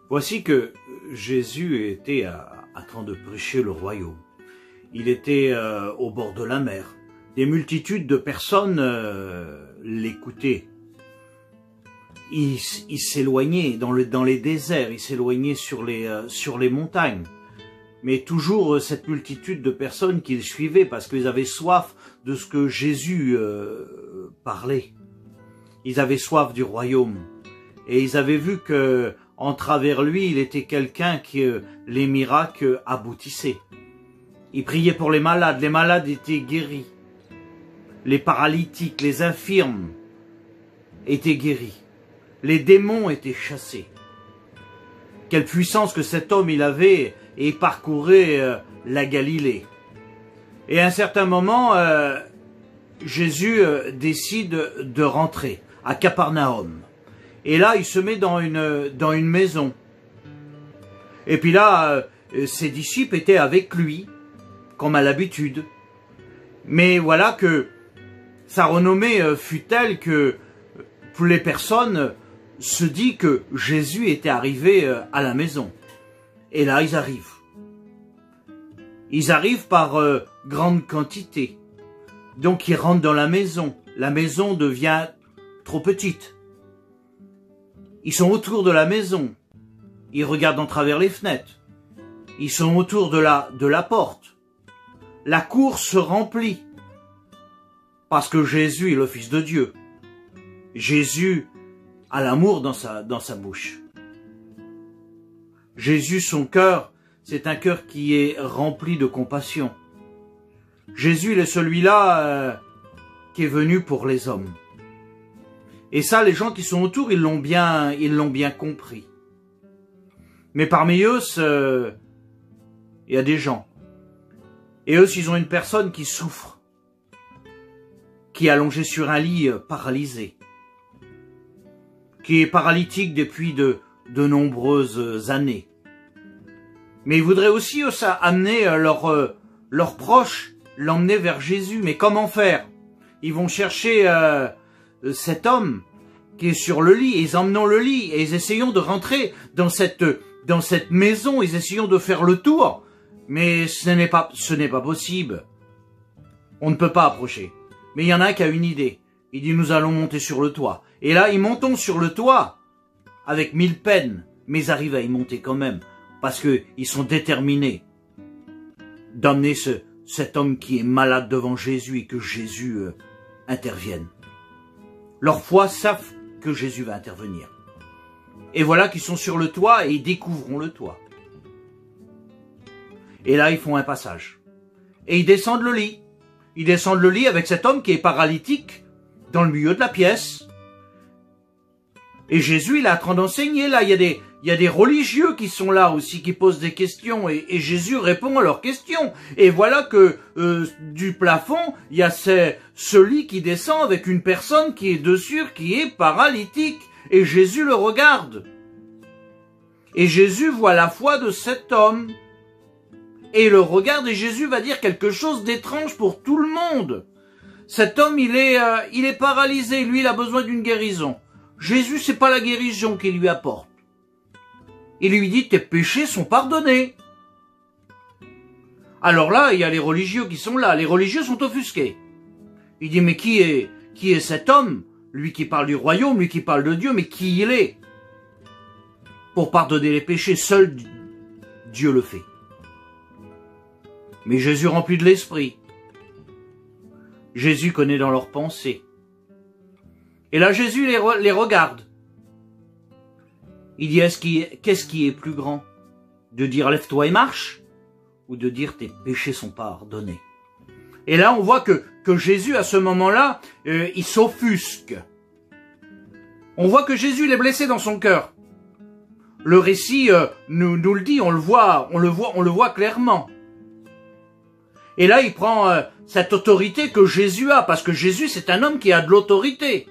Voici que Jésus était en train de prêcher le royaume. Il était au bord de la mer. Des multitudes de personnes l'écoutaient. Il s'éloignait dans les déserts, il s'éloignait sur les montagnes. Mais toujours cette multitude de personnes qui le suivaient parce qu'ils avaient soif de ce que Jésus parlait. Ils avaient soif du royaume. Et ils avaient vu que, en travers lui, il était quelqu'un qui les miracles aboutissaient. Il priait pour les malades étaient guéris. Les paralytiques, les infirmes étaient guéris. Les démons étaient chassés. Quelle puissance que cet homme il avait et parcourait la Galilée. Et à un certain moment, Jésus décide de rentrer à Capernaum. Et là, il se met dans une maison. Et puis là, ses disciples étaient avec lui, comme à l'habitude. Mais voilà que sa renommée fut telle que pour les personnes se dit que Jésus était arrivé à la maison. Et là, ils arrivent. Ils arrivent par grande quantité. Donc, ils rentrent dans la maison. La maison devient trop petite. Ils sont autour de la maison. Ils regardent en travers les fenêtres. Ils sont autour de la porte. La cour se remplit. Parce que Jésus est le Fils de Dieu. Jésus a l'amour dans sa bouche. Jésus, son cœur, c'est un cœur qui est rempli de compassion. Jésus, il est celui-là qui est venu pour les hommes. Et ça, les gens qui sont autour, ils l'ont bien compris. Mais parmi eux, il y a des gens. Et eux, ils ont une personne qui souffre, qui est allongée sur un lit paralysé, qui est paralytique depuis de nombreuses années. Mais ils voudraient aussi amener leurs proches, l'emmener vers Jésus. Mais comment faire? Ils vont chercher cet homme qui est sur le lit, et ils emmenent le lit, et ils essayent de rentrer dans cette maison, ils essayent de faire le tour, mais ce n'est pas possible. On ne peut pas approcher. Mais il y en a un qui a une idée. Il dit, nous allons monter sur le toit. Et là, ils montent sur le toit, avec 1000 peines, mais ils arrivent à y monter quand même, parce qu'ils sont déterminés d'emmener cet homme qui est malade devant Jésus et que Jésus intervienne. Leur foi savent que Jésus va intervenir. Et voilà qu'ils sont sur le toit et ils découvrent le toit. Et là, ils font un passage. Et ils descendent le lit. Ils descendent le lit avec cet homme qui est paralytique dans le milieu de la pièce. Et Jésus, il est en train d'enseigner. Là, il y a des religieux qui sont là aussi, qui posent des questions. Et Jésus répond à leurs questions. Et voilà que du plafond, il y a ce lit qui descend avec une personne qui est dessus, qui est paralytique. Et Jésus le regarde. Et Jésus voit la foi de cet homme. Et il le regarde et Jésus va dire quelque chose d'étrange pour tout le monde. Cet homme, il est paralysé. Lui, il a besoin d'une guérison. Jésus, c'est pas la guérison qu'il lui apporte. Il lui dit, tes péchés sont pardonnés. Alors là, il y a les religieux qui sont là. Les religieux sont offusqués. Il dit, mais qui est cet homme? Lui qui parle du royaume, lui qui parle de Dieu, mais qui il est? Pour pardonner les péchés, seul Dieu le fait. Mais Jésus rempli de l'esprit. Jésus connaît dans leurs pensées. Et là, Jésus les regarde. Il dit, qu'est-ce qui est plus grand? De dire, lève-toi et marche? Ou de dire, tes péchés sont pardonnés? Et là, on voit que Jésus, à ce moment-là, il s'offusque. On voit que Jésus, il est blessé dans son cœur. Le récit nous le dit, on le voit clairement. Et là, il prend cette autorité que Jésus a, parce que Jésus, c'est un homme qui a de l'autorité.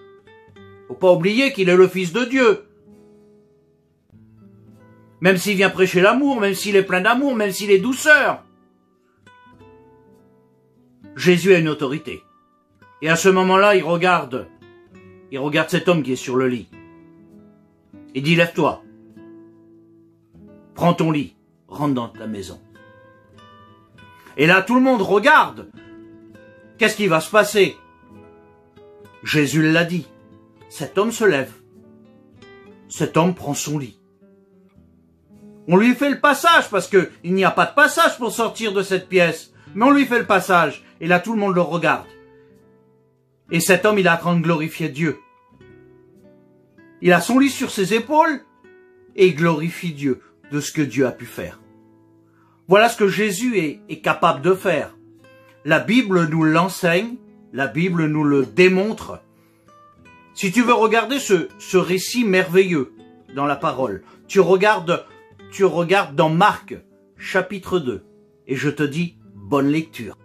Faut pas oublier qu'il est le Fils de Dieu. Même s'il vient prêcher l'amour, même s'il est plein d'amour, même s'il est douceur. Jésus a une autorité. Et à ce moment-là, il regarde cet homme qui est sur le lit. Il dit, lève-toi. prends ton lit, rentre dans ta maison. Et là, tout le monde regarde. Qu'est-ce qui va se passer? Jésus l'a dit. Cet homme se lève. Cet homme prend son lit. On lui fait le passage parce que il n'y a pas de passage pour sortir de cette pièce. Mais on lui fait le passage. Et là, tout le monde le regarde. Et cet homme, il est en train de glorifier Dieu. Il a son lit sur ses épaules et il glorifie Dieu de ce que Dieu a pu faire. Voilà ce que Jésus est capable de faire. La Bible nous l'enseigne, la Bible nous le démontre. Si tu veux regarder ce récit merveilleux dans la parole, tu regardes dans Marc, chapitre 2, et je te dis bonne lecture.